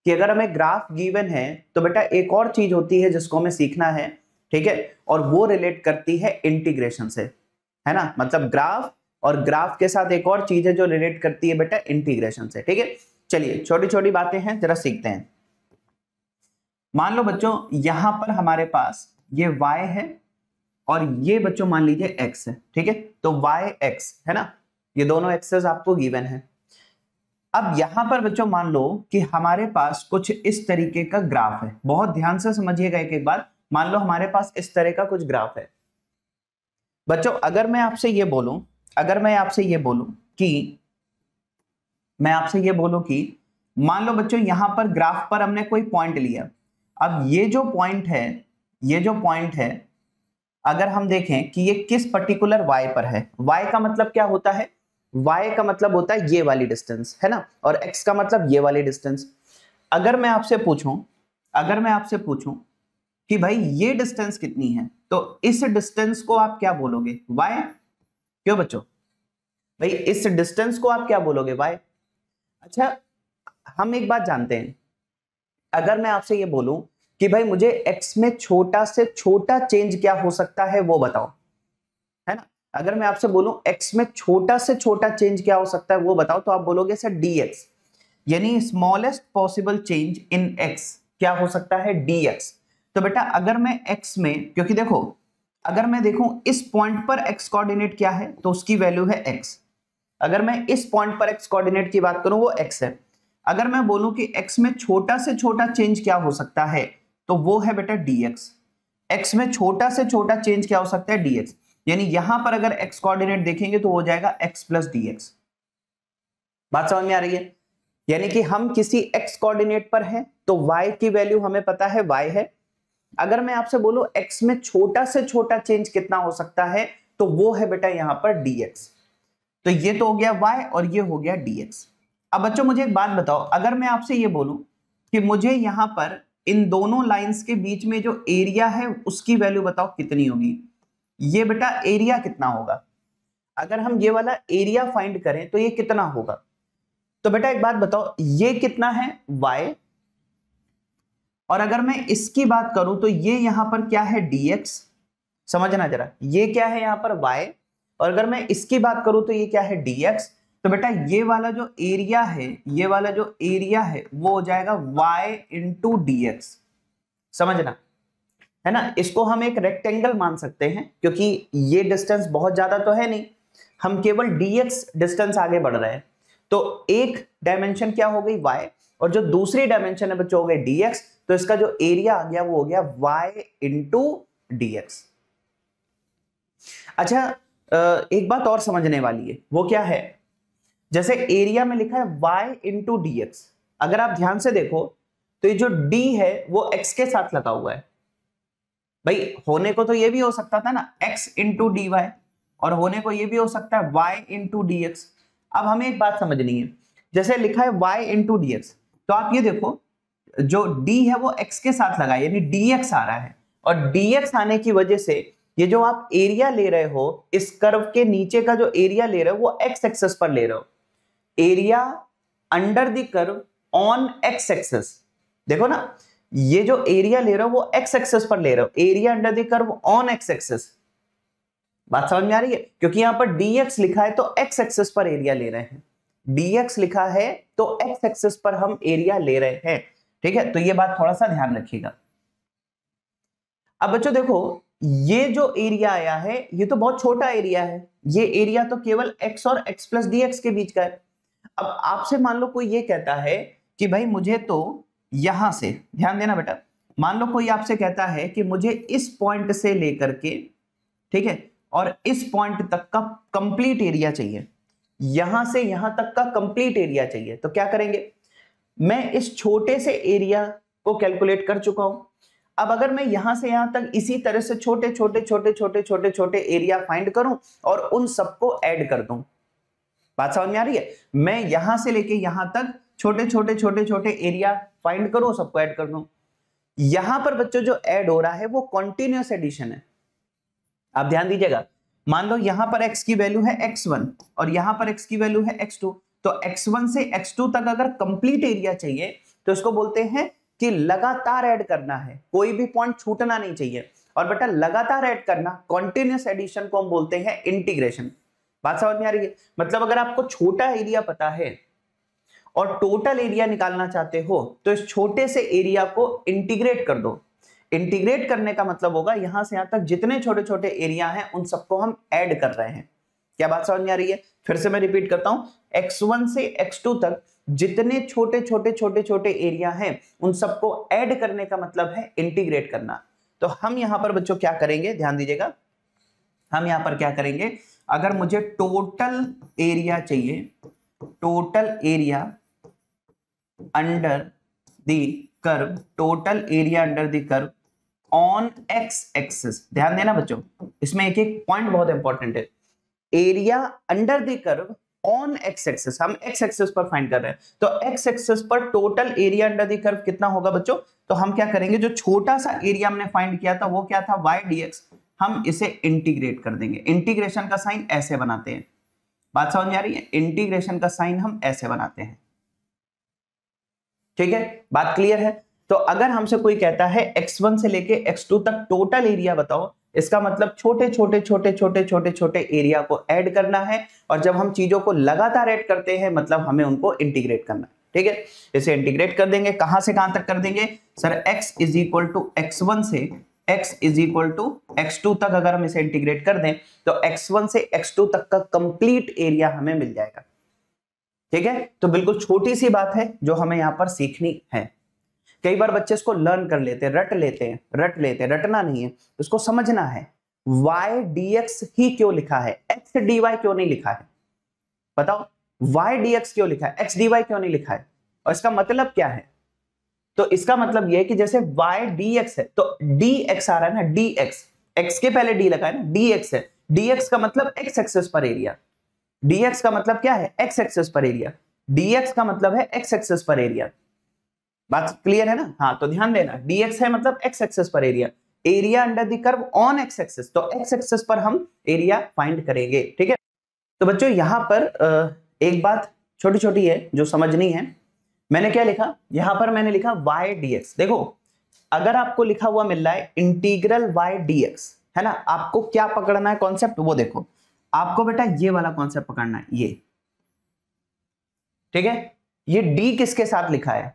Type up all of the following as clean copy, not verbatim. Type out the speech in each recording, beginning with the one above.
कि अगर हमें ग्राफ गिवन है तो बेटा एक और चीज होती है जिसको हमें सीखना है, ठीक है, और वो रिलेट करती है इंटीग्रेशन से, है ना। मतलब ग्राफ और ग्राफ के साथ एक और चीज है जो रिलेट करती है बेटा इंटीग्रेशन से, ठीक है। चलिए छोटी छोटी बातें हैं, जरा सीखते हैं। मान लो बच्चों यहां पर हमारे पास ये y है और ये बच्चों मान लीजिए x है, ठीक है। तो y x है ना, ये दोनों एक्सेस आपको गिवन है। अब यहां पर बच्चों मान लो कि हमारे पास कुछ इस तरीके का ग्राफ है, बहुत ध्यान से समझिएगा एक एक बार। मान लो हमारे पास इस तरह का कुछ ग्राफ है बच्चों। अगर मैं आपसे ये बोलूं, अगर मैं आपसे ये बोलूं कि मान लो बच्चों यहां पर ग्राफ पर हमने कोई पॉइंट लिया। अब ये जो पॉइंट है, अगर हम देखें कि ये किस पर्टिकुलर y पर है, y का मतलब क्या होता है, y का मतलब होता है ये वाली डिस्टेंस, है ना, और x का मतलब ये वाली डिस्टेंस। अगर मैं आपसे पूछूं कि भाई ये डिस्टेंस कितनी है, तो इस डिस्टेंस को आप क्या बोलोगे, y। क्यों बच्चों, भाई इस डिस्टेंस को आप क्या बोलोगे, y। अच्छा हम एक बात जानते हैं, अगर मैं आपसे ये बोलूं कि भाई मुझे x में छोटा से छोटा चेंज क्या हो सकता है वो बताओ, है ना। अगर मैं आपसे बोलूं x में छोटा से छोटा चेंज क्या हो सकता है वो बताओ, तो आप बोलोगे सर dx, यानी smallest possible change in x क्या हो सकता है, dx। तो बेटा अगर मैं x में, क्योंकि देखो अगर मैं देखूं इस पॉइंट पर x कोऑर्डिनेट क्या है तो उसकी वैल्यू है x। अगर मैं इस पॉइंट पर x कोऑर्डिनेट की बात करूं वो x है। अगर मैं बोलूं कि x में छोटा से छोटा चेंज क्या हो सकता है तो वो है बेटा dx। x में छोटा से छोटा चेंज क्या हो सकता है, dx। यानी यहां पर अगर x कोऑर्डिनेट देखेंगे तो हो जाएगा x प्लस dx। बात समझ में आ रही है, यानी कि हम किसी x कोऑर्डिनेट पर हैं तो y की वैल्यू हमें पता है y है। अगर मैं आपसे बोलूं x में छोटा से छोटा चेंज कितना हो सकता है तो वो है बेटा यहां पर dx। तो ये तो हो गया y और ये हो गया dx। अब बच्चों मुझे एक बात बताओ, अगर मैं आपसे ये बोलूं कि मुझे यहां पर इन दोनों लाइंस के बीच में जो एरिया है उसकी वैल्यू बताओ कितनी होगी, ये बेटा एरिया कितना होगा। अगर हम ये वाला एरिया फाइंड करें तो ये कितना होगा। तो बेटा एक बात बताओ, ये कितना है y, और अगर मैं इसकी बात करूं तो ये यहां पर क्या है dx। समझना जरा, ये क्या है यहां पर y, और अगर मैं इसकी बात करूं तो ये क्या है dx। तो बेटा ये वाला जो एरिया है, ये वाला जो एरिया है वो हो जाएगा y इंटू dx। समझना, है ना। इसको हम एक रेक्टेंगल मान सकते हैं क्योंकि ये डिस्टेंस बहुत ज्यादा तो है नहीं, हम केवल dx डिस्टेंस आगे बढ़ रहे हैं। तो एक डायमेंशन क्या हो गई y, और जो दूसरी डायमेंशन है बच्चों हो गई dx। तो इसका जो एरिया आ गया वो हो गया y इंटू dx। अच्छा एक बात और समझने वाली है, वो क्या है, जैसे एरिया में लिखा है y इंटू dx, अगर आप ध्यान से देखो तो ये जो d है वो x के साथ लगा हुआ है। भाई होने को तो ये भी हो सकता था ना x इंटू डी वाई, और होने को ये भी हो सकता है y इंटू डी एक्स। अब हमें एक बात समझनी है, जैसे लिखा है y इंटू डी एक्स, तो आप ये देखो जो d है वो x के साथ लगा है, यानी dx आ रहा है, और dx आने की वजह से ये जो आप एरिया ले रहे हो, इस कर्व के नीचे का जो एरिया ले रहे हो वो x एक्सेस पर ले रहे हो। Area under the curve on x axis, देखो ना ये जो एरिया ले रहे हो वो x एक्सेस पर ले रहे हो, area under the curve on x axis. बात समझ में आ रही है, क्योंकि यहां पर dx लिखा है तो x एक्सेस पर एरिया ले रहे हैं, dx लिखा है तो x एक्सेस पर हम एरिया ले रहे हैं, ठीक है। तो ये बात थोड़ा सा ध्यान रखिएगा। अब बच्चों देखो ये जो एरिया आया है ये तो बहुत छोटा एरिया है, ये एरिया तो केवल x और x प्लस dx के बीच का है। अब आपसे मान लो कोई ये कहता है कि भाई मुझे तो यहां से, ध्यान देना बेटा, मान लो कोई आपसे कहता है कि मुझे इस पॉइंट से लेकर के, ठीक है, और इस पॉइंट तक का कंप्लीट एरिया चाहिए, यहां से यहां तक का कंप्लीट एरिया चाहिए, तो क्या करेंगे, मैं इस छोटे से एरिया को कैलकुलेट कर चुका हूं। अब अगर मैं यहां से यहां तक इसी तरह से छोटे छोटे छोटे छोटे छोटे छोटे एरिया फाइंड करूं और उन सबको ऐड कर दूं, बात समझ में आ रही है, मैं यहां से लेके यहां तक छोटे छोटे छोटे छोटे एरिया फाइंड करूं, सबको ऐड कर दूं। यहां पर बच्चों जो ऐड हो रहा है वो कॉन्टिन्यूअस एडिशन है। आप ध्यान दीजिएगा, मान लो यहां पर x की वैल्यू है x1 और यहां पर x की वैल्यू है x2, तो x1 से x2 तक अगर कंप्लीट एरिया चाहिए तो इसको बोलते हैं कि लगातार ऐड करना है, कोई भी पॉइंट छूटना नहीं चाहिए। और बेटा लगातार ऐड करना, कॉन्टिन्यूस एडिशन को हम बोलते हैं इंटीग्रेशन। बात समझ में आ रही है? मतलब अगर आपको छोटा एरिया पता है और टोटल एरिया निकालना चाहते हो तो इस छोटे से एरिया को इंटीग्रेट कर दो। इंटीग्रेट करने का मतलब होगा यहां से यहां तक जितने छोटे छोटे एरिया हैं उन सबको हम ऐड कर रहे हैं। क्या बात समझ में आ रही है? फिर से मैं रिपीट करता हूं, x1 से x2 तक जितने छोटे छोटे छोटे छोटे एरिया हैं उन सबको ऐड करने का मतलब है इंटीग्रेट करना। तो हम यहां पर बच्चों क्या करेंगे, ध्यान दीजिएगा, हम यहां पर क्या करेंगे, अगर मुझे टोटल एरिया चाहिए, total area under the curve, total area under the curve on x axis, ध्यान देना बच्चों, इसमें एक एक पॉइंट बहुत इंपॉर्टेंट है। Area under the curve on x axis, हम एक्स एक्सिस पर फाइंड कर रहे हैं, तो एक्स एक्सिस पर total area under the curve कितना होगा बच्चों? तो हम क्या करेंगे, जो छोटा सा एरिया हमने फाइंड किया था वो क्या था, y dx, हम इसे इंटीग्रेट कर देंगे। इंटीग्रेशन का साइन ऐसे बनाते हैं, बात समझ में आ रही है? इंटीग्रेशन का साइन हम ऐसे बनाते हैं, ठीक है, बात क्लियर है? तो अगर हमसे कोई कहता है x1 से लेके x2 तक टोटल एरिया बताओ, इसका मतलब छोटे छोटे छोटे छोटे छोटे छोटे एरिया को ऐड करना है, और जब हम चीजों को लगातार ऐड करते हैं मतलब हमें उनको इंटीग्रेट करना है, ठीक है। इसे इंटीग्रेट कर देंगे, कहां से कहां तक कर देंगे sir? x is equal to x1 से x is equal to x2 तक अगर हम इसे इंटीग्रेट कर दें तो x1 से x2 तक का कंप्लीट एरिया हमें मिल जाएगा, ठीक है। तो बिल्कुल छोटी सी बात है जो हमें यहां पर सीखनी है। कई बार बच्चे इसको लर्न कर लेते हैं, रट लेते हैं, रटना नहीं है, इसको समझना है। y dx ही क्यों लिखा है, x dy क्यों नहीं लिखा है? बताओ, y dx क्यों लिखा है, x dy क्यों नहीं लिखा है? और इसका मतलब क्या है? तो इसका मतलब यह है कि जैसे y dx है तो dx आ रहा है ना, dx, x के पहले d लगा है ना, dx है, dx का मतलब x एक्सिस पर एरिया, dx का मतलब क्या है, x एक्सिस पर एरिया, dx का मतलब है x एक्सिस पर एरिया। बात क्लियर है ना? हाँ, तो ध्यान देना, dx है मतलब x एक्सिस पर area, area under the curve on x axis, तो x एक्सिस पर हम एरिया फाइंड करेंगे, ठीक है। तो बच्चों यहां पर एक बात छोटी छोटी है जो समझनी है। मैंने क्या लिखा यहां पर, मैंने लिखा y dx। देखो अगर आपको लिखा हुआ मिल रहा है इंटीग्रल y dx, है ना, आपको क्या पकड़ना है कॉन्सेप्ट, वो देखो, आपको बेटा ये वाला कॉन्सेप्ट पकड़ना है, ये, ठीक है। ये d किसके साथ लिखा है,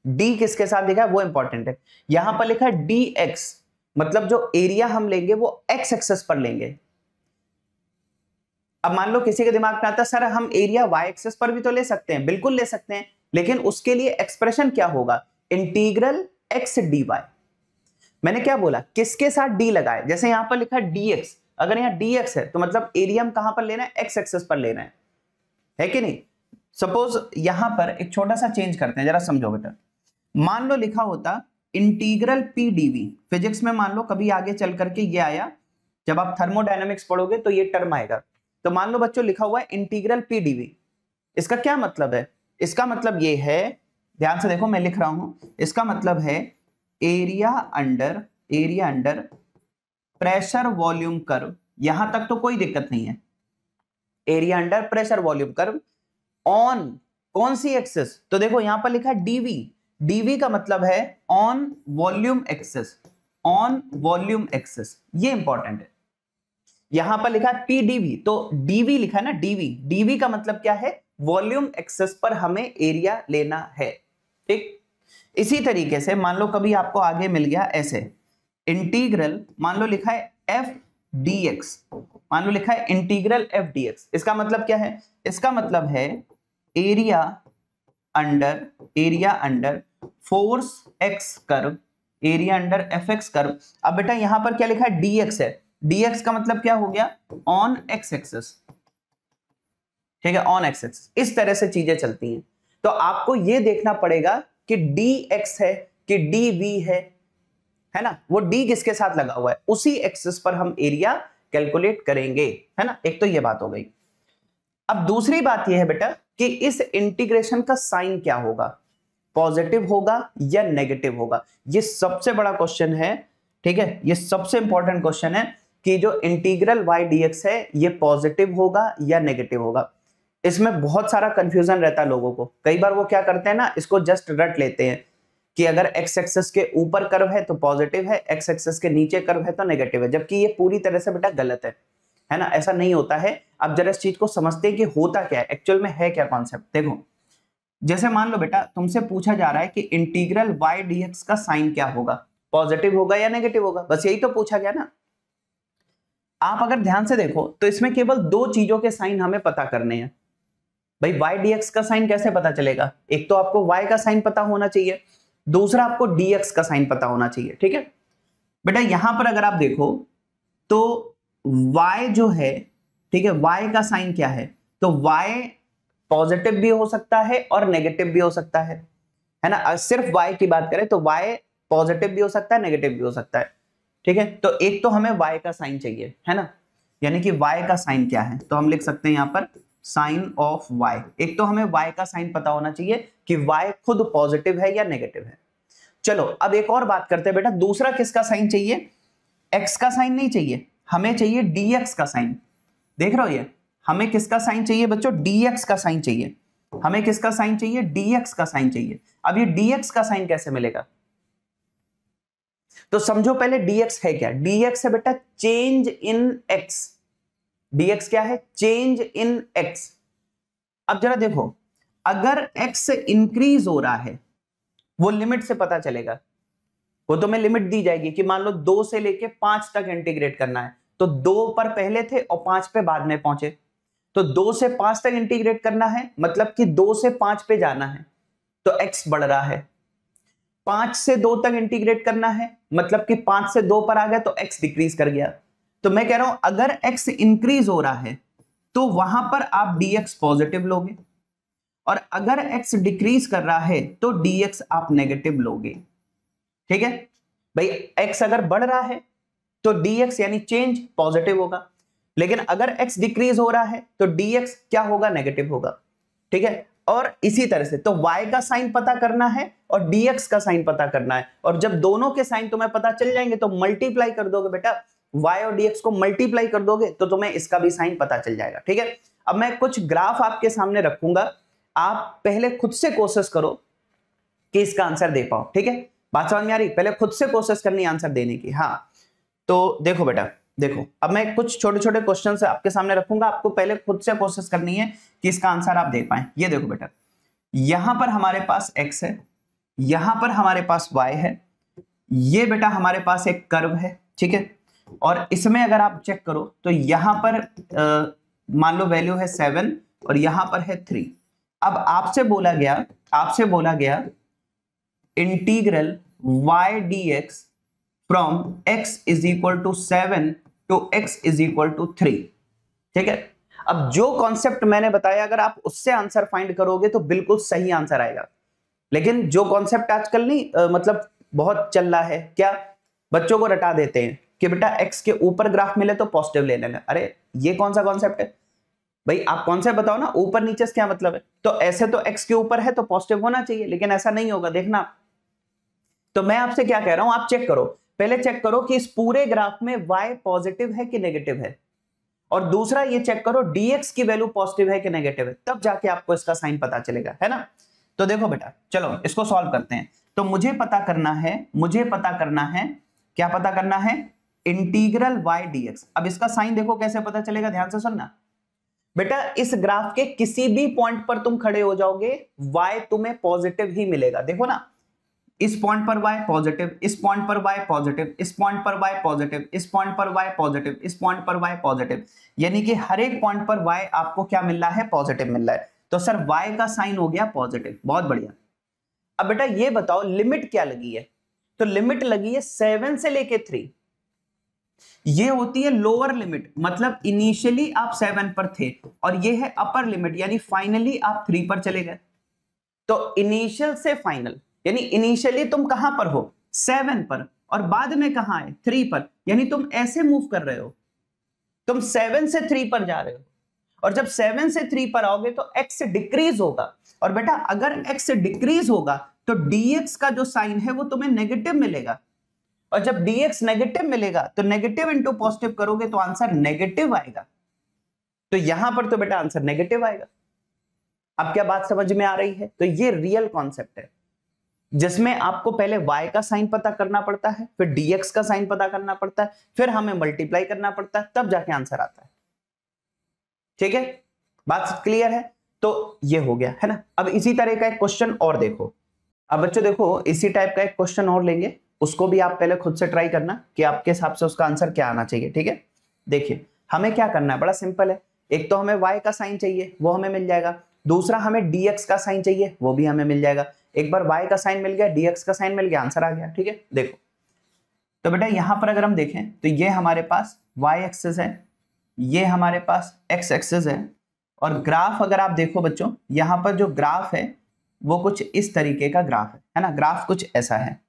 d किसके साथ लिखा है वो इंपॉर्टेंट है। यहां पर लिखा है dx, मतलब जो एरिया हम लेंगे वो x एक्सिस पर लेंगे। अब मान लो किसी के दिमाग में आता है सर हम एरिया y एक्सिस पर भी तो ले सकते हैं, बिल्कुल ले सकते हैं, लेकिन उसके लिए एक्सप्रेशन क्या होगा, इंटीग्रल x dy। मैंने क्या बोला, किसके साथ d लगाए, जैसे यहां पर लिखा है dx, अगर यहां dx है तो मतलब एरिया हम कहां पर लेना है, x एक्सिस पर लेना है कि नहीं। सपोज यहां पर एक छोटा सा चेंज करते हैं, जरा समझो बेटा। मान लो लिखा होता इंटीग्रल p dv, फिजिक्स में मान लो कभी आगे चल करके ये आया, जब आप थर्मोडायनामिक्स पढ़ोगे तो ये टर्म आएगा। तो मान लो बच्चों लिखा हुआ है इंटीग्रल p dv, इसका क्या मतलब है, इसका मतलब ये है, ध्यान से देखो मैं लिख रहा हूं, इसका मतलब है area under pressure volume curve, यहां तक तो कोई दिक्कत नहीं है, area under pressure volume curve on कौन सी एक्सिस, तो देखो यहां पर लिखा है dv, dv का मतलब है on volume axis, on volume axis, ये इंपॉर्टेंट है। यहां पर लिखा है p dv, तो dv लिखा है ना, dv का मतलब क्या है, वॉल्यूम एक्सिस पर हमें एरिया लेना है, ठीक। इसी तरीके से मान लो कभी आपको आगे मिल गया ऐसे इंटीग्रल, मान लो लिखा है f dx, मान लो लिखा है इंटीग्रल f dx, इसका मतलब क्या है, इसका मतलब है area under force x curve, area under fx curve. अब बेटा यहां पर क्या लिखा है, dx है, dx का मतलब क्या हो गया, ऑन x एक्सिस, ठीक है, ऑन x एक्सिस। इस तरह से चीजें चलती हैं, तो आपको यह देखना पड़ेगा कि dx है कि dv है ना, वो d किसके साथ लगा हुआ है, उसी एक्सिस पर हम एरिया कैलकुलेट करेंगे, है ना। एक तो ये बात हो गई। अब दूसरी बात यह है बेटा कि इस इंटीग्रेशन का साइन क्या होगा, पॉजिटिव होगा या नेगेटिव होगा, ये सबसे बड़ा क्वेश्चन है, ठीक है, ये सबसे इंपॉर्टेंट क्वेश्चन है कि जो इंटीग्रल y dx है ये पॉजिटिव होगा या नेगेटिव होगा। इसमें बहुत सारा कंफ्यूजन रहता है लोगों को। कई बार वो क्या करते हैं ना, इसको जस्ट रट लेते हैं कि अगर एक्स एक्सिस के ऊपर कर्व है तो पॉजिटिव है, एक्स एक्सिस के नीचे कर्व है तो नेगेटिव है, जबकि ये पूरी तरह से बेटा गलत है ना, ऐसा नहीं होता है। अब जरा इस चीज को समझते हैं कि होता क्या है, एक्चुअल में है क्या कॉन्सेप्ट। देखो, जैसे मान लो बेटा तुमसे पूछा जा रहा है कि इंटीग्रल y dx का साइन क्या होगा, पॉजिटिव होगा या नेगेटिव होगा, बस यही तो पूछा गया ना। आप अगर ध्यान से देखो तो इसमें केवल दो चीजों के साइन हमें पता करने हैं। भाई y dx का साइन कैसे पता चलेगा, एक तो आपको y का साइन पता होना चाहिए, दूसरा आपको dx का साइन पता होना चाहिए, ठीक है बेटा। यहां पर अगर आप देखो तो y जो है, ठीक है, y का साइन क्या है, तो y पॉजिटिव भी हो सकता है और नेगेटिव भी हो सकता है ना। सिर्फ y की बात करें तो y पॉजिटिव भी हो सकता है, नेगेटिव भी हो सकता है, ठीक है। तो एक तो हमें y का साइन चाहिए, है ना, यानी कि y का साइन क्या है, तो हम लिख सकते हैं यहां पर साइन ऑफ y। एक तो हमें y का साइन पता होना चाहिए कि y खुद पॉजिटिव है या नेगेटिव है। चलो अब एक और बात करते हैं बेटा, दूसरा किसका साइन चाहिए, x का साइन नहीं चाहिए, हमें चाहिए dx का साइन। देख रहे हो ये, हमें किसका साइन चाहिए बच्चों, dx का साइन चाहिए। हमें किसका साइन चाहिए, dx का साइन चाहिए। अब ये dx का साइन कैसे मिलेगा, तो समझो पहले dx है क्या, dx है बेटा चेंज इन x। dx क्या है, चेंज इन x। अब जरा देखो, अगर x इंक्रीज हो रहा है, वो लिमिट से पता चलेगा, वो तुम्हें लिमिट दी जाएगी कि मान लो 2 से लेके 5 तक इंटीग्रेट करना है, तो 2 पर पहले थे और 5 पे बाद में पहुंचे, तो 2 से 5 तक इंटीग्रेट करना है, मतलब कि 2 से 5 पे जाना है तो x बढ़ रहा है। 5 से 2 तक इंटीग्रेट करना है, मतलब कि 5 से 2 पर आ गया तो x डिक्रीज कर गया। तो मैं कह रहा हूं अगर x इंक्रीज हो रहा है तो वहां पर आप dx पॉजिटिव लोगे, और अगर x डिक्रीज कर रहा है तो dx आप नेगेटिव लोगे, ठीक है भाई। x अगर बढ़ रहा है तो dx यानी चेंज पॉजिटिव होगा, लेकिन अगर x डिक्रीज हो रहा है तो dx क्या होगा, नेगेटिव होगा, ठीक है। और इसी तरह से तो y का साइन पता करना है और dx का साइन पता करना है, और जब दोनों के साइन तुम्हें पता चल जाएंगे तो मल्टीप्लाई कर दोगे बेटा, y और dx को मल्टीप्लाई कर दोगे तो तुम्हें इसका भी साइन पता चल जाएगा, ठीक है। अब मैं कुछ ग्राफ आपके सामने रखूंगा, आप पहले खुद से कोशिश करो कि इसका आंसर दे पाओ, ठीक है। बात समझ में आ रही, पहले खुद से कोशिश करनी आंसर देने की। हाँ तो देखो बेटा, देखो अब मैं कुछ छोटे छोटे क्वेश्चन आपके सामने रखूंगा, आपको पहले खुद से कोशिश करनी है कि इसका आंसर आप दे पाए। ये देखो बेटा, यहां पर हमारे पास x है, यहां पर हमारे पास y है, ये बेटा हमारे पास एक कर्व है, ठीक है। और इसमें अगर आप चेक करो तो यहां पर मान लो वैल्यू है 7 और यहां पर है 3। अब आपसे बोला गया integral y dx from x is equal to 7 to x is equal to 3, ठीक है। अब जो कॉन्सेप्ट मैंने बताया अगर आप उससे आंसर फाइंड करोगे तो बिल्कुल सही आंसर आएगा, लेकिन जो कॉन्सेप्ट आजकल नहीं मतलब बहुत चल रहा है, क्या बच्चों को रटा देते हैं कि बेटा x के ऊपर ग्राफ मिले तो पॉजिटिव ले लेना। अरे ये कौन सा कॉन्सेप्ट है भाई, आप कॉन्सेप्ट बताओ ना, ऊपर नीचे से क्या मतलब है। तो ऐसे तो x के ऊपर है तो पॉजिटिव होना चाहिए, लेकिन ऐसा नहीं होगा, देखना। तो मैं आपसे क्या कह रहा हूं, आप चेक करो, पहले चेक करो कि इस पूरे ग्राफ में y पॉजिटिव है कि नेगेटिव है, और दूसरा ये चेक करो dx की वैल्यू पॉजिटिव है कि नेगेटिव है, तब जाके आपको इसका साइन पता चलेगा, है ना। तो देखो बेटा, चलो इसको सॉल्व करते हैं। तो मुझे पता करना है क्या पता करना है, इंटीग्रल y dx। अब इसका साइन देखो कैसे पता चलेगा, ध्यान से सुनना बेटा। इस ग्राफ के किसी भी पॉइंट पर तुम खड़े हो जाओगे y तुम्हें पॉजिटिव ही मिलेगा। देखो ना, इस पॉइंट पर y पॉजिटिव, इस पॉइंट पर y पॉजिटिव, इस पॉइंट पर y पॉजिटिव, इस पॉइंट पर y पॉजिटिव, इस पॉइंट पर y पॉजिटिव, यानी कि हर एक पॉइंट पर y आपको क्या मिल रहा है, पॉजिटिव मिल रहा है। तो सर y का साइन हो गया पॉजिटिव, बहुत बढ़िया। अब बेटा ये बताओ लिमिट क्या लगी है, तो लिमिट लगी है 7 से लेके 3। ये होती है लोअर लिमिट, मतलब इनिशियली आप 7 पर थे, और ये है अपर लिमिट, यानी फाइनली आप 3 पर चले गए। तो इनिशियल से फाइनल, यानी इनिशियली तुम कहां पर हो, 7 पर, और बाद में कहां है, 3 पर, यानी तुम ऐसे मूव कर रहे हो, तुम 7 से 3 पर जा रहे हो, और जब 7 से 3 पर आओगे तो x डिक्रीज होगा, और बेटा अगर x डिक्रीज होगा तो dx का जो साइन है वो तुम्हें नेगेटिव मिलेगा, और जब dx नेगेटिव मिलेगा तो नेगेटिव इंटू पॉजिटिव करोगे तो आंसर नेगेटिव आएगा। तो यहां पर तो बेटा आंसर नेगेटिव आएगा, अब क्या बात समझ में आ रही है? तो ये रियल कॉन्सेप्ट है जिसमें आपको पहले y का साइन पता करना पड़ता है, फिर dx का साइन पता करना पड़ता है, फिर हमें मल्टीप्लाई करना पड़ता है, तब जाके आंसर आता है। ठीक है, बात क्लियर है? तो ये हो गया है ना। अब इसी तरह का एक क्वेश्चन और देखो। अब बच्चों देखो, इसी टाइप का एक क्वेश्चन और लेंगे, उसको भी आप पहले खुद से ट्राई करना कि आपके हिसाब से उसका आंसर क्या आना चाहिए। ठीक है, देखिए हमें क्या करना है, बड़ा सिंपल है। एक तो हमें y का साइन चाहिए, वो हमें मिल जाएगा। दूसरा हमें dx का साइन चाहिए, वो भी हमें मिल जाएगा। एक बार y का साइन मिल गया, dx का साइन मिल गया, आंसर आ गया। ठीक है, देखो तो बेटा यहां पर अगर हम देखें तो ये हमारे पास y एक्सिस है, ये हमारे पास x एक्सिस है, और ग्राफ अगर आप देखो बच्चों, यहां पर जो ग्राफ है वो कुछ इस तरीके का ग्राफ है ना। ग्राफ कुछ ऐसा है।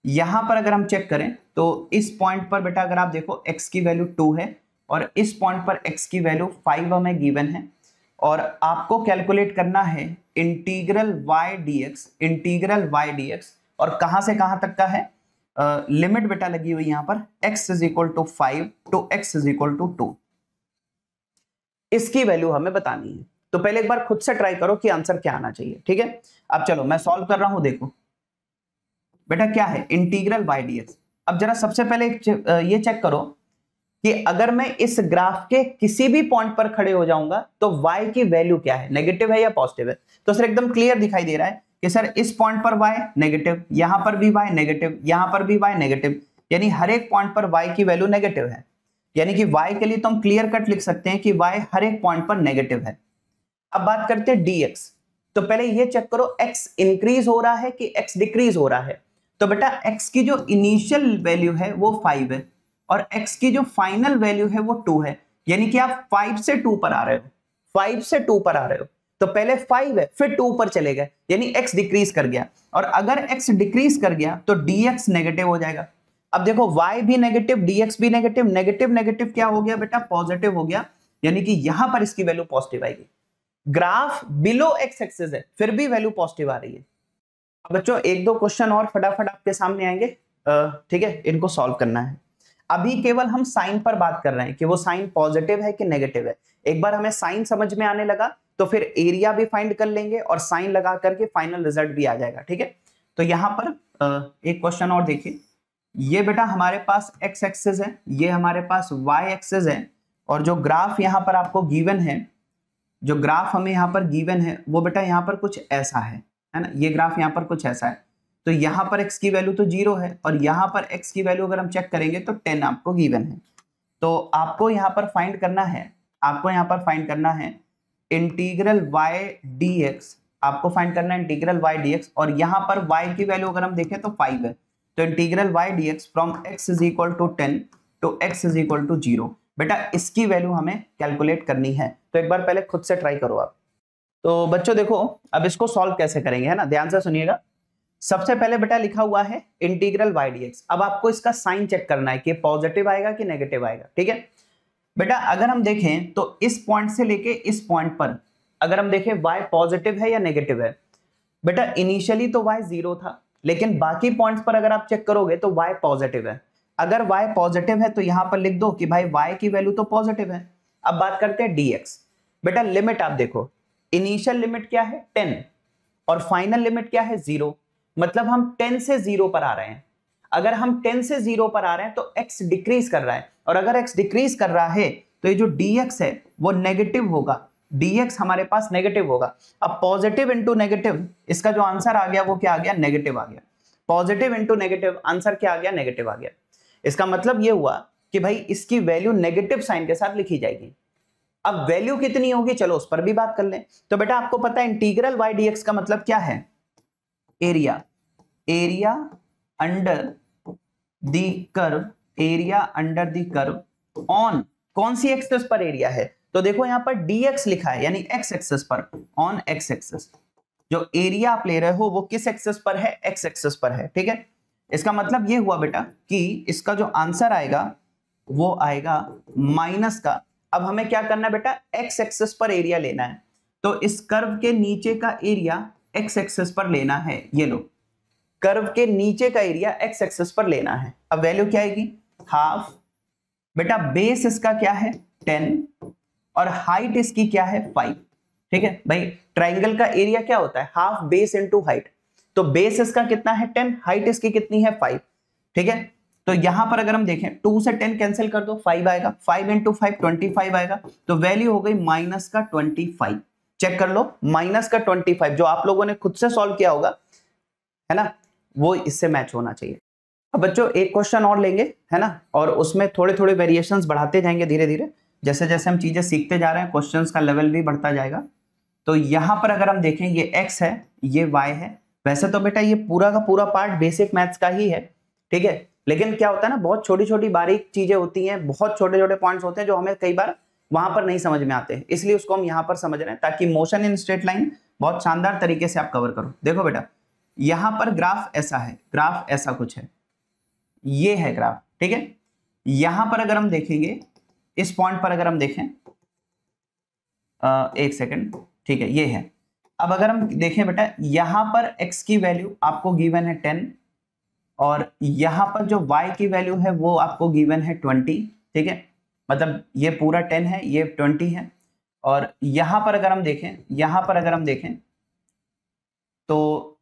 यहां पर अगर हम चेक करें तो इस पॉइंट पर बेटा अगर आप देखो x की वैल्यू 2 है, और इस पॉइंट पर x की वैल्यू 5 हमें गिवन है, और आपको कैलकुलेट करना है इंटीग्रल y dx, और कहां से कहां तक का है, लिमिट बेटा लगी हुई यहां पर x is equal to 5 to x is equal to 2। इसकी वैल्यू हमें बतानी है। तो पहले एक बार खुद से ट्राई करो कि आंसर क्या आना चाहिए। ठीक है, अब चलो मैं सॉल्व कर रहा हूं। देखो बेटा क्या है, इंटीग्रल y dx। अब जरा सबसे पहले ये चेक करो कि अगर मैं इस ग्राफ के किसी भी पॉइंट पर खड़े हो जाऊंगा तो y की वैल्यू क्या है, नेगेटिव है या पॉजिटिव है। तो सर एकदम क्लियर दिखाई दे रहा है कि सर इस पॉइंट पर y नेगेटिव, यहां पर भी y नेगेटिव, यहां पर भी y नेगेटिव, यानी हर एक पॉइंट पर y की वैल्यू नेगेटिव है। यानी कि y के लिए तो हम क्लियर कट लिख सकते हैं कि y हर एक पॉइंट पर नेगेटिव है। अब बात करते हैं dx। तो पहले ये चेक करो x इंक्रीज हो रहा है कि x डिक्रीज हो रहा है। तो बेटा x की जो इनिशियल वैल्यू है वो 5 है, और x की जो फाइनल वैल्यू है वो 2 है। यानी कि आप 5 से 2 पर आ रहे हो, 5 से 2 पर आ रहे हो। तो पहले 5 है फिर 2 पर चले गए, यानी x डिक्रीज कर गया। और अगर x डिक्रीज कर गया तो dx नेगेटिव हो जाएगा। अब देखो y भी नेगेटिव, dx भी नेगेटिव, नेगेटिव नेगेटिव क्या हो गया बेटा, पॉजिटिव हो गया। यानी कि यहां पर इसकी वैल्यू पॉजिटिव आएगी। ग्राफ बिलो x एक्सिस है फिर भी वैल्यू पॉजिटिव आ रही है। अब बच्चों एक दो क्वेश्चन और फटाफट आपके सामने आएंगे, ठीक है, इनको सॉल्व करना है। अभी केवल हम साइन पर बात कर रहे हैं कि वो साइन पॉजिटिव है कि नेगेटिव है। एक बार हमें साइन समझ में आने लगा तो फिर एरिया भी फाइंड कर लेंगे और साइन लगा करके फाइनल रिजल्ट भी आ जाएगा। ठीक है, तो यहां पर एक क्वेश्चन और देखिए। ये बेटा हमारे पास x एक्सिस है, ये हमारे पास y एक्सिस है, और जो ग्राफ यहां पर आपको गिवन है, जो ग्राफ हमें यहाँ पर गिवन है वो बेटा यहाँ पर कुछ ऐसा है ना। ये ग्राफ यहाँ पर कुछ ऐसा है। तो यहाँ पर x की वैल्यू तो 0 है, और यहाँ पर x की वैल्यू अगर हम चेक करेंगे तो 10 आपको गिवन है। तो आपको यहाँ पर फाइंड करना है, आपको यहाँ पर फाइंड करना है इंटीग्रल y dx, आपको फाइंड करना है इंटीग्रल y dx, और यहाँ पर y की वैल्यू अगर हम देखें तो 5 है। तो integral y dx from x is equal to 10 to x is equal to 0। बेटा इसकी वैल्यू हमें कैलकुलेट करनी है। तो एक बार पहले खुद से ट्राई करो आप। तो बच्चों देखो अब इसको सॉल्व कैसे करेंगे, है ना, ध्यान से सुनिएगा। सबसे पहले बेटा लिखा हुआ है इंटीग्रल y dx। अब आपको इसका साइन चेक करना है कि पॉजिटिव आएगा कि नेगेटिव आएगा। ठीक है बेटा, अगर हम देखें तो इस पॉइंट से लेके इस पॉइंट पर अगर हम देखें y पॉजिटिव है या नेगेटिव है। बेटा इनिशियली तो y 0 था, लेकिन बाकी पॉइंट्स पर अगर आप चेक करोगे तो y पॉजिटिव है। अगर y पॉजिटिव है तो यहां पर लिख दो कि भाई y की वैल्यू तो पॉजिटिव है। अब बात करते हैं dx। बेटा लिमिट आप देखो, इनिशियल लिमिट क्या है 10, और फाइनल लिमिट क्या है 0। मतलब हम 10 से 0 पर आ रहे हैं। अगर हम 10 से 0 पर आ रहे हैं तो x डिक्रीज कर रहा है, और अगर x डिक्रीज कर रहा है तो ये जो dx है वो नेगेटिव होगा। dx हमारे पास नेगेटिव होगा। अब पॉजिटिव इंटू नेगेटिव, इसका जो आंसर आ गया वो क्या आ गया, नेगेटिव आ गया। पॉजिटिव इंटू नेगेटिव, आंसर क्या आ गया, नेगेटिव आ गया। इसका मतलब ये हुआ कि भाई इसकी वैल्यू नेगेटिव साइन के साथ लिखी जाएगी। अब वैल्यू कितनी होगी चलो उस पर भी बात कर लें। तो बेटा आपको पता है इंटीग्रल y dx का मतलब क्या है, area, area under the curve, area under the curve on कौन सी एक्सिस पर एरिया है। तो देखो यहां पर dx लिखा है, यानी x एक्सिस पर, ऑन x एक्सिस। जो एरिया आप ले रहे हो वो किस एक्सिस पर है, x एक्सिस पर है। ठीक है, इसका मतलब ये हुआ बेटा कि इसका जो आंसर आएगा वो आएगा माइनस का। अब हमें क्या करना है बेटा, x एक्सिस पर एरिया लेना है। तो इस कर्व के नीचे का एरिया x एक्सिस पर लेना है। ये लो, कर्व के नीचे का एरिया x एक्सिस पर लेना है। अब वैल्यू क्या आएगी, हाफ। बेटा बेस इसका क्या है 10, और हाइट इसकी क्या है 5। ठीक है भाई, ट्राइंगल का एरिया क्या होता है, हाफ बेस इनटू हाइट। तो बेस इसका कितना है 10, हाइट इसकी कितनी है 5, ठीक है। तो यहां पर अगर हम देखें 2 से 10 कैंसिल कर दो 5 आएगा, 5 इंटू 5 25 आएगा, तो वैल्यू हो गई माइनस का 25। चेक कर लो, माइनस का 25 जो आप लोगों ने खुद से सॉल्व किया होगा है ना, वो इससे मैच होना चाहिए। अब बच्चों एक क्वेश्चन और लेंगे है ना, और उसमें थोड़े थोड़े वेरिएशंस बढ़ाते जाएंगे धीरे धीरे, जैसे जैसे हम चीजें सीखते जा रहे हैं क्वेश्चंस का लेवल भी बढ़ता जाएगा। तो यहां पर अगर हम देखें ये x है ये y है, वैसे तो बेटा ये पूरा का पूरा पार्ट बेसिक मैथ्स का ही है, ठीक है, लेकिन क्या होता है ना बहुत छोटी छोटी बारीक चीजें होती हैं, बहुत छोटे छोटे पॉइंट्स होते हैं जो हमें कई बार वहां पर नहीं समझ में आते हैं, इसलिए उसको हम यहां पर समझ रहे हैं ताकि मोशन इन स्ट्रेट लाइन बहुत शानदार तरीके से आप कवर करो। देखो बेटा यहां पर ग्राफ ऐसा है, ग्राफ ऐसा कुछ है, ये है ग्राफ, ठीक है। यहां पर अगर हम देखेंगे इस पॉइंट पर अगर हम देखें एक सेकंड, ठीक है ये है। अब अगर हम देखें बेटा यहां पर x की वैल्यू आपको गिवन है 10 और यहां पर जो y की वैल्यू है वो आपको गिवन है 20, ठीक है, मतलब ये पूरा 10 है ये 20 है। और यहां पर अगर हम देखें, यहां पर अगर हम देखें तो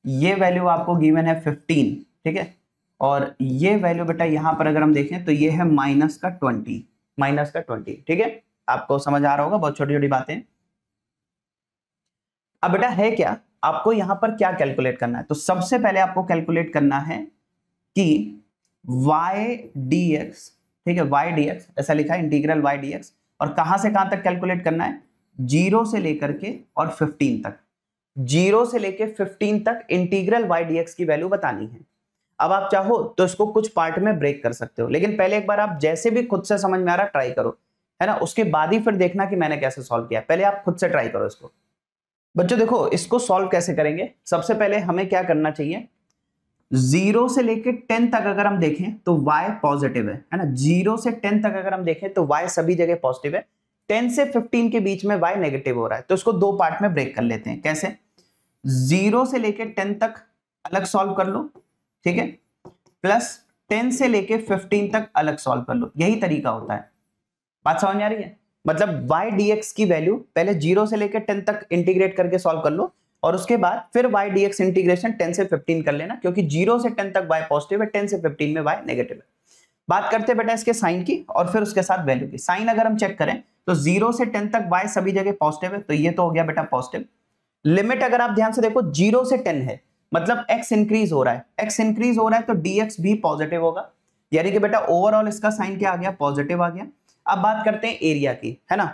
ये वैल्यू आपको गिवन है 15, ठीक है, और ये वैल्यू बेटा यहां पर अगर हम देखें तो ये है माइनस का 20, माइनस का 20, ठीक है। आपको समझ आ रहा होगा, बहुत छोटी छोटी बातें। अब बेटा है क्या, आपको यहां पर क्या कैलकुलेट करना है, तो सबसे पहले आपको कैलकुलेट करना है कि y dx, ठीक है, y dx ऐसा लिखा है इंटीग्रल y dx, और कहां से कहां तक कैलकुलेट करना है, 0 से लेकर के और 15 तक, 0 से लेकर 15 तक इंटीग्रल y dx की वैल्यू बतानी है। अब आप चाहो तो इसको कुछ पार्ट में ब्रेक कर सकते हो, लेकिन पहले एक बार आप जैसे भी खुद से समझ में आ रहा ट्राई करो, है ना, उसके बाद ही फिर देखना कि मैंने कैसे सॉल्व किया, पहले आप खुद से ट्राई करो इसको। बच्चों देखो इसको सॉल्व कैसे करेंगे, सबसे पहले हमें क्या करना चाहिए, 0 से लेके 10 तक अगर हम देखें तो y पॉजिटिव है ना, 0 से 10 तक अगर हम देखें तो y सभी जगह पॉजिटिव है, 10 से 15 के बीच में y नेगेटिव हो रहा है, तो इसको दो पार्ट में ब्रेक कर लेते हैं। कैसे, 0 से लेके 10 तक अलग सॉल्व कर लो, ठीक है, प्लस 10 से लेके 15 तक अलग सॉल्व कर लो, यही तरीका होता है। बात समझ में आ रही है, मतलब y dx की वैल्यू पहले 0 से लेकर 10 तक इंटीग्रेट करके सॉल्व कर लो, और उसके बाद फिर y dx इंटीग्रेशन 10 से 15 कर लेना, क्योंकि 0 से 10 तक y पॉजिटिव है, 10 से 15 में y नेगेटिव है। बात करते हैं बेटा इसके साइन की और फिर उसके साथ वैल्यू की। साइन अगर हम चेक करें तो 0 से 10 तक y सभी जगह पॉजिटिव है, तो ये तो हो गया बेटा पॉजिटिव। लिमिट अगर आप ध्यान से देखो 0 से 10 है, मतलब x इंक्रीज हो रहा है, x इंक्रीज हो रहा है तो dx भी पॉजिटिव होगा, यानी कि बेटा ओवरऑल इसका साइन क्या आ गया, पॉजिटिव आ गया। अब बात करते हैं एरिया की, है ना,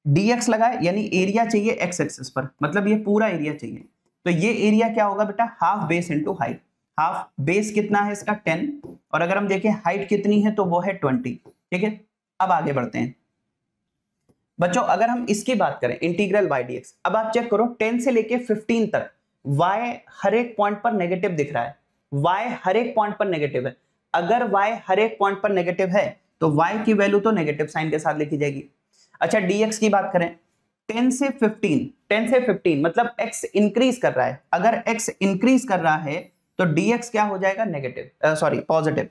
dx लगा है यानी एरिया चाहिए x एक्सिस पर, मतलब ये पूरा एरिया चाहिए, तो ये एरिया क्या होगा बेटा, half base into height. Half base कितना है इसका 10, और अगर हम देखें हाइट कितनी है तो वो है 20, ठीक है। अब आगे बढ़ते हैं बच्चों, अगर हम इसकी बात करें इंटीग्रल y dx, अब आप चेक करो 10 से लेके 15 तक y हर एक पॉइंट पर नेगेटिव दिख रहा है, y हर एक पॉइंट पर नेगेटिव है। अगर y हर एक पॉइंट पर नेगेटिव है तो y की वैल्यू तो नेगेटिव साइन के साथ लिखी जाएगी। अच्छा dx की बात करें 10 से 15 मतलब x इंक्रीज कर रहा है, अगर x इंक्रीज कर रहा है तो dx क्या हो जाएगा, negative, sorry positive.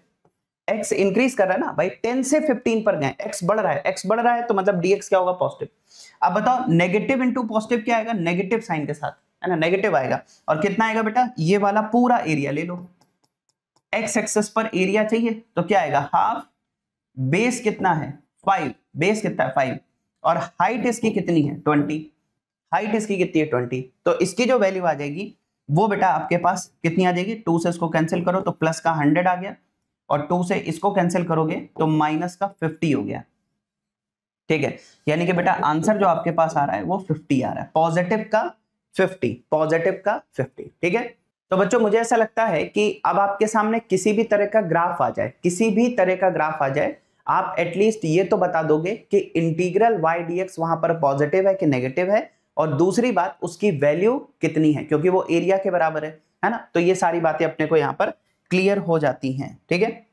x increase कर रहा है ना भाई, 10 से 15 पर गए, x बढ़ रहा है, x बढ़ रहा है तो मतलब dx क्या होगा, पॉजिटिव। अब बताओ नेगेटिव इंटू पॉजिटिव क्या आएगा, नेगेटिव साइन के साथ, है ना, नेगेटिव आएगा। और कितना आएगा बेटा, ये वाला पूरा एरिया ले लो, x एक्सिस पर एरिया चाहिए तो क्या आएगा, हाफ बेस कितना है 5, बेस कितना है 5, और हाइट इसकी कितनी है 20, हाइट इसकी कितनी है 20, तो इसकी जो वैल्यू आ जाएगी वो बेटा आपके पास कितनी आ जाएगी, 2 से इसको कैंसिल करो तो प्लस का 100 आ गया, और 2 से इसको कैंसिल करोगे तो माइनस का 50 हो गया, ठीक है। यानी कि बेटा आंसर जो आपके पास आ रहा है वो 50 आ रहा है, पॉजिटिव का 50, पॉजिटिव का 50, ठीक है। तो बच्चों मुझे ऐसा लगता है कि अब आपके सामने किसी भी तरह का ग्राफ आ जाए, किसी भी तरह का ग्राफ आ जाए, आप एटलीस्ट ये तो बता दोगे कि इंटीग्रल y dx वहां पर पॉजिटिव है कि नेगेटिव है, और दूसरी बात उसकी वैल्यू कितनी है, क्योंकि वो एरिया के बराबर है ना, तो ये सारी बातें अपने को यहाँ पर क्लियर हो जाती हैं, ठीक है।